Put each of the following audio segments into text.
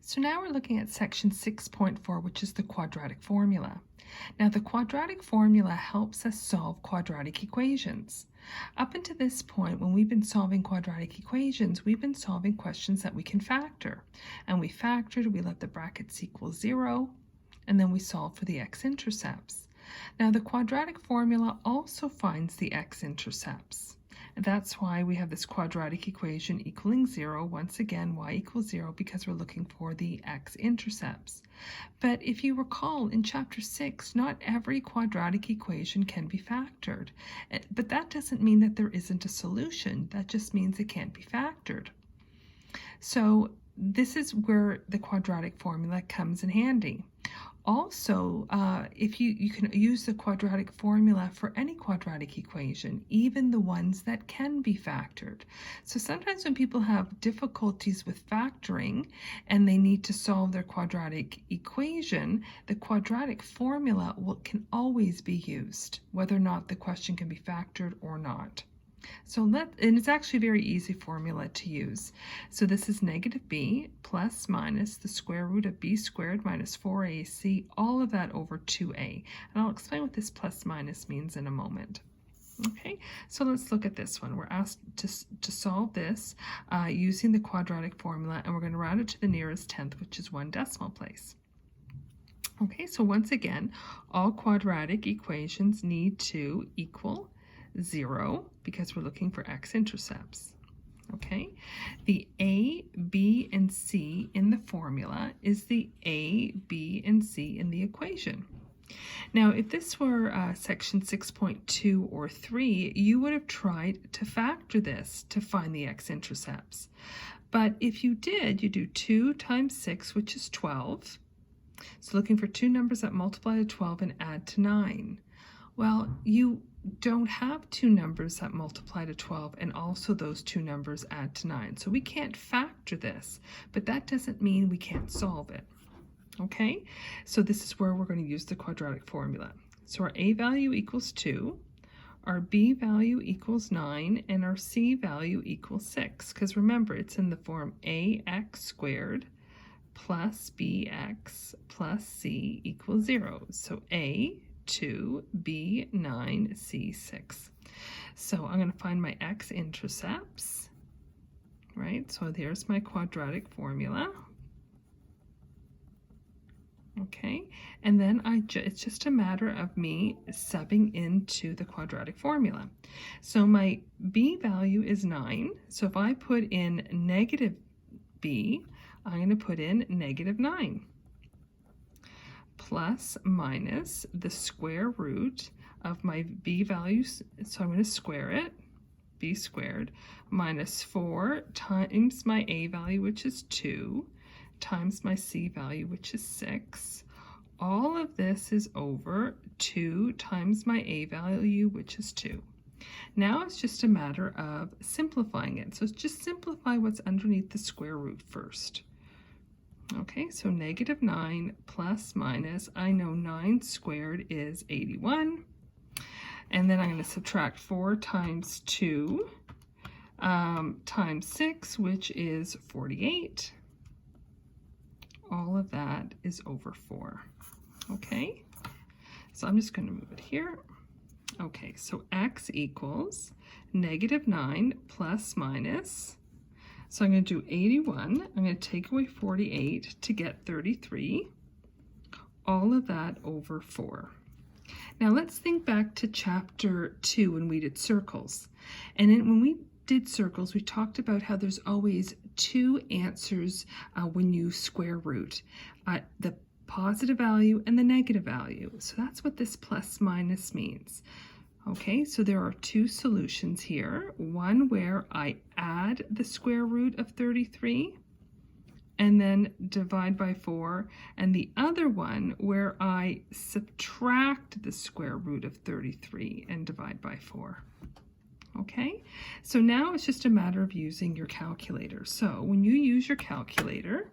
So now we're looking at section 6.4, which is the quadratic formula. Now the quadratic formula helps us solve quadratic equations. Up until this point, when we've been solving quadratic equations, we've been solving questions that we can factor. And we factored, we let the brackets equal 0, and then we solve for the x-intercepts. Now the quadratic formula also finds the x-intercepts. That's why we have this quadratic equation equaling 0. Once again, y equals 0 because we're looking for the x-intercepts. But if you recall, in chapter 6, not every quadratic equation can be factored. But that doesn't mean that there isn't a solution. That just means it can't be factored. So this is where the quadratic formula comes in handy. Also, if you can use the quadratic formula for any quadratic equation, even the ones that can be factored. So sometimes when people have difficulties with factoring and they need to solve their quadratic equation, the quadratic formula can always be used, whether or not the question can be factored or not. And it's actually a very easy formula to use. So this is negative b plus minus the square root of b squared minus 4ac, all of that over 2a. And I'll explain what this plus minus means in a moment. Okay, so let's look at this one. We're asked to solve this using the quadratic formula, and we're going to round it to the nearest tenth, which is 1 decimal place. Okay, so once again, all quadratic equations need to equal 0 because we're looking for x-intercepts. Okay, the a, b, and c in the formula is the a, b, and c in the equation. Now, if this were section 6.2 or 3, you would have tried to factor this to find the x-intercepts. But if you did, you do 2 times 6, which is 12. So looking for two numbers that multiply to 12 and add to 9. Well, you don't have two numbers that multiply to 12 and also those two numbers add to 9. So we can't factor this, but that doesn't mean we can't solve it. Okay, so this is where we're going to use the quadratic formula. So our a value equals 2, our b value equals 9, and our c value equals 6. Because remember, it's in the form ax squared plus bx plus c equals 0. So a 2, b 9, c 6. So I'm going to find my x-intercepts, right? So there's my quadratic formula. Okay, and then it's just a matter of me subbing into the quadratic formula. So my b value is 9. So if I put in negative b, I'm going to put in negative 9. Plus minus the square root of my b values, so I'm going to square it, b squared, minus 4 times my a value, which is 2, times my c value, which is 6. All of this is over 2 times my a value, which is 2. Now it's just a matter of simplifying it. So just simplify what's underneath the square root first. Okay, so negative 9 plus minus, I know 9 squared is 81. And then I'm going to subtract 4 times 2 times 6, which is 48. All of that is over 4. Okay, so I'm just going to move it here. Okay, so x equals negative 9 plus minus. So I'm going to do 81. I'm going to take away 48 to get 33. All of that over 4. Now let's think back to chapter 2 when we did circles. And then when we did circles, we talked about how there's always two answers when you square root. The positive value and the negative value. So that's what this plus minus means. Okay, so there are two solutions here. One where I add the square root of 33 and then divide by 4, and the other one where I subtract the square root of 33 and divide by 4. Okay, so now it's just a matter of using your calculator. So when you use your calculator,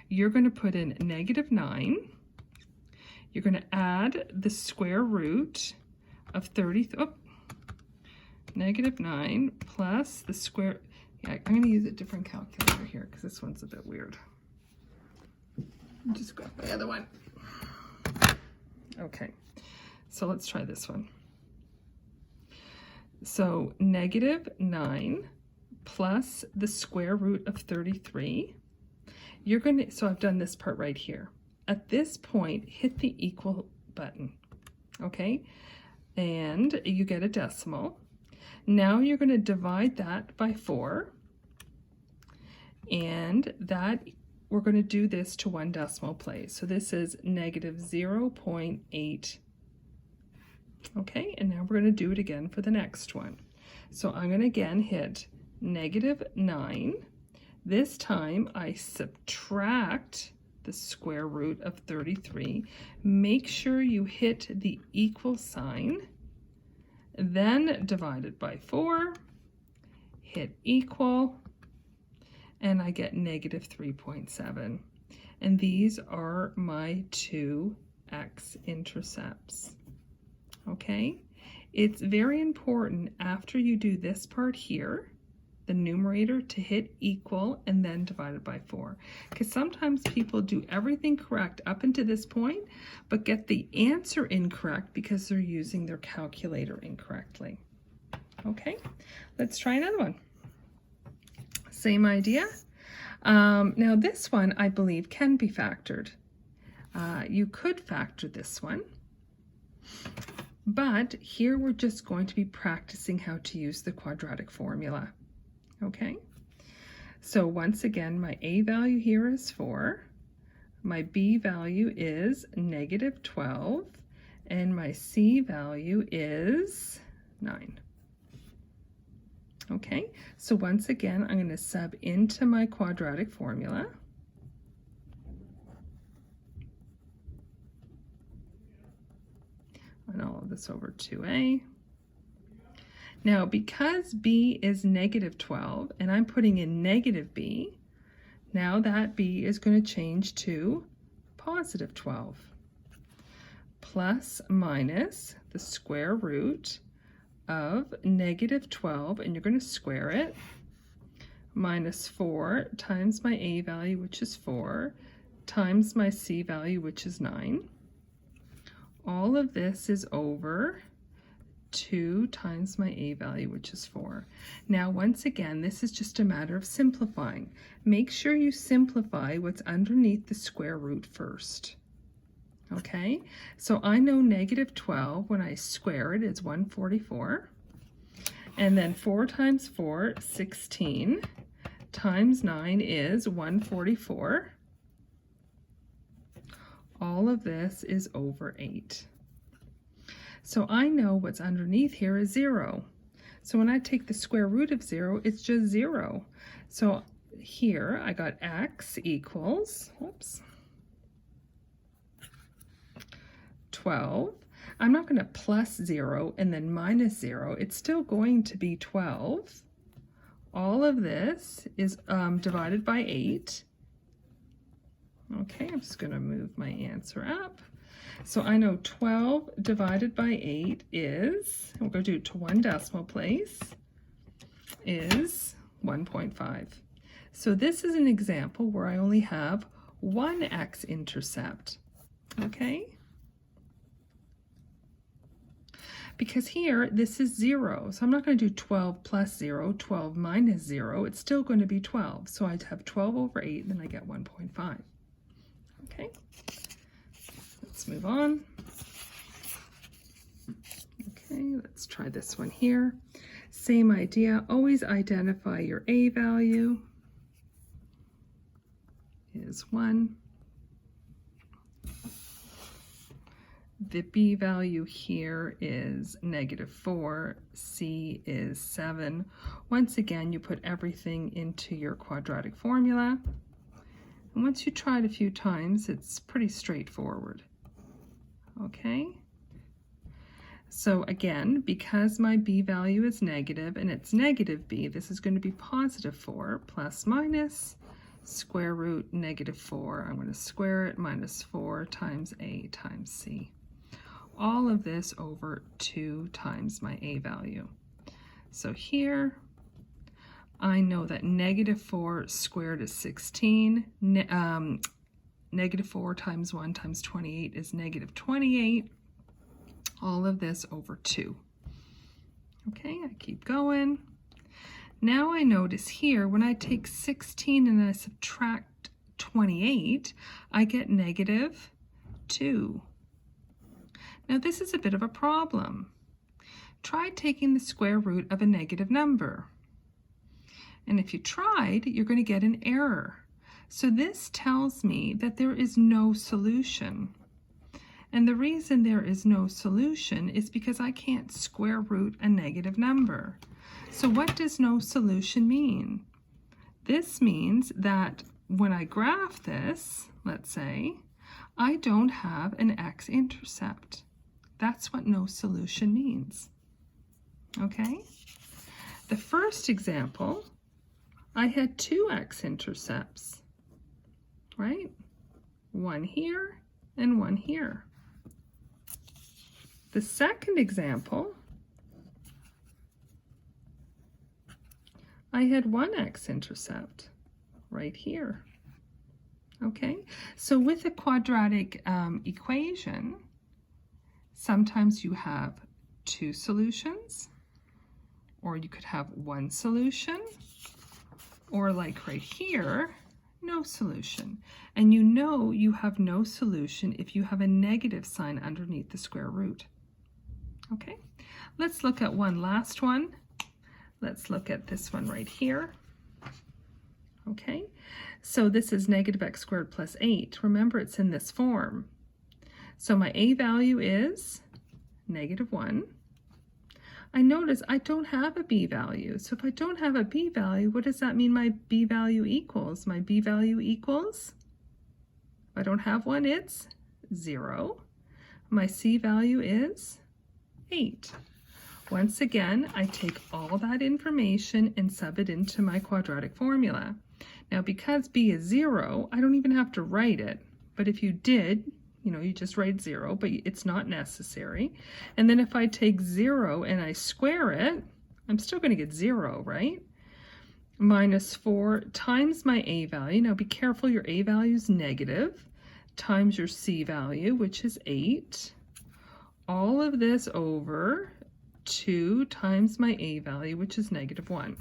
you're going to put in negative 9. You're going to add the square root of negative 9 plus the square, I'm going to use a different calculator here because this one's a bit weird. Just grab my other one. Okay, so let's try this one. So -9 plus the square root of 33. So I've done this part right here. At this point, hit the equal button, okay? And you get a decimal. Now you're going to divide that by 4, and that we're going to do this to one decimal place. So this is -0.8. Okay, and now we're going to do it again for the next one. So I'm going to again hit -9. This time I subtract the square root of 33. Make sure you hit the equal sign, then divide it by 4, hit equal, and I get -3.7. And these are my two x-intercepts. Okay, it's very important after you do this part here, the numerator, to hit equal and then divide it by 4. Because sometimes people do everything correct up until this point, but get the answer incorrect because they're using their calculator incorrectly. Okay, let's try another one. Same idea. Now this one, I believe, can be factored. You could factor this one. But here we're just going to be practicing how to use the quadratic formula. Okay, so once again, my a value here is 4, my b value is -12, and my c value is 9. Okay, so once again, I'm going to sub into my quadratic formula. And all of this over 2a. Now, because b is -12 and I'm putting in -b, now that b is going to change to +12. Plus minus the square root of -12, and you're going to square it, minus 4 times my a value, which is 4, times my c value, which is 9. All of this is over 2 times my a value, which is 4. Now, once again, this is just a matter of simplifying. Make sure you simplify what's underneath the square root first. Okay, so I know -12, when I square it, is 144. And then 4 times 4, 16, times 9 is 144. All of this is over 8. So I know what's underneath here is 0. So when I take the square root of 0, it's just 0. So here I got x equals, 12. I'm not going to plus 0 and then minus 0. It's still going to be 12. All of this is divided by 8. Okay, I'm just going to move my answer up. So I know 12 divided by 8 is, we're going to do it to one decimal place, is 1.5. So this is an example where I only have one x-intercept, okay? Because here, this is 0, so I'm not going to do 12 plus 0, 12 minus 0. It's still going to be 12. So I'd have 12 over 8, and then I get 1.5. Okay, let's move on. Okay, let's try this one here. Same idea, always identify your a value is 1. The b value here is -4, c is 7. Once again, you put everything into your quadratic formula. And once you try it a few times, it's pretty straightforward. Okay? So again, because my b value is negative and it's negative b, this is going to be +4 plus minus square root -4. I'm going to square it, minus 4 times a times c. All of this over 2 times my a value. So here, I know that -4 squared is 16. negative 4 times 1 times 28 is negative 28. All of this over 2. Okay, I keep going. Now I notice here, when I take 16 and I subtract 28, I get negative 2. Now this is a bit of a problem. Try taking the square root of a negative number. And if you tried, you're going to get an error. So this tells me that there is no solution. And the reason there is no solution is because I can't square root a negative number. So what does no solution mean? This means that when I graph this, let's say, I don't have an x-intercept. That's what no solution means. Okay? The first example, I had 2 x-intercepts, right? One here and one here. The second example, I had 1 x-intercept right here. Okay, so with a quadratic equation, sometimes you have 2 solutions, or you could have 1 solution, or like right here, no solution. And you know you have no solution if you have a negative sign underneath the square root. Okay, let's look at one last one. Let's look at this one right here. Okay, so this is negative x squared plus 8. Remember, it's in this form. So my a value is negative 1. I notice I don't have a b value. So if I don't have a b value, what does that mean my b value equals? My b value equals, if I don't have one, it's 0. My c value is 8. Once again, I take all that information and sub it into my quadratic formula. Now, because b is 0, I don't even have to write it. But if you did, you just write 0, but it's not necessary. And then if I take 0 and I square it, I'm still going to get 0, right? Minus 4 times my a value. Now, be careful, your a value is negative, times your c value, which is 8. All of this over 2 times my a value, which is negative 1.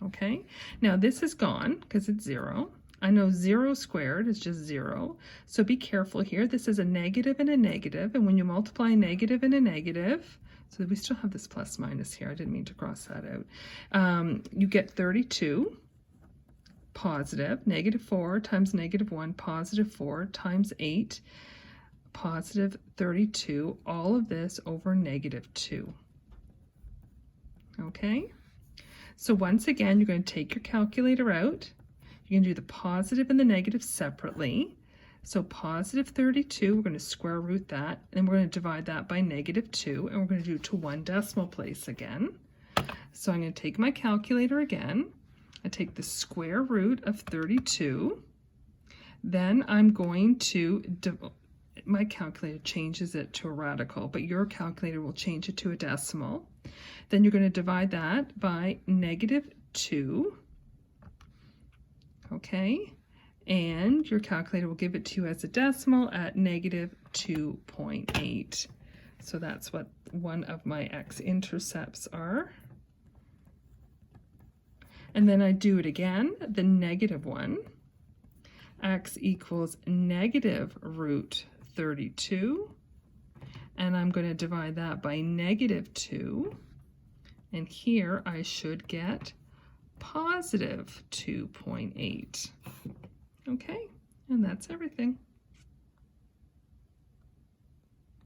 Okay, now this is gone because it's 0. I know 0 squared is just 0, so be careful here. This is a negative and a negative, and when you multiply a negative and a negative, so we still have this plus minus here, I didn't mean to cross that out, you get 32 positive, negative 4 times negative 1, positive 4 times 8, positive 32, all of this over negative 2. Okay, so once again, you're going to take your calculator out. You're going to do the positive and the negative separately. So positive 32, we're going to square root that, and we're going to divide that by negative 2, and we're going to do it to 1 decimal place again. So I'm going to take my calculator again. I take the square root of 32. Then I'm going to, my calculator changes it to a radical, but your calculator will change it to a decimal. Then you're going to divide that by negative 2. Okay, and your calculator will give it to you as a decimal at negative 2.8. So that's what one of my x-intercepts are. And then I do it again, the negative 1. X equals negative root 32. And I'm going to divide that by negative 2. And here I should get positive 2.8. Okay, and that's everything.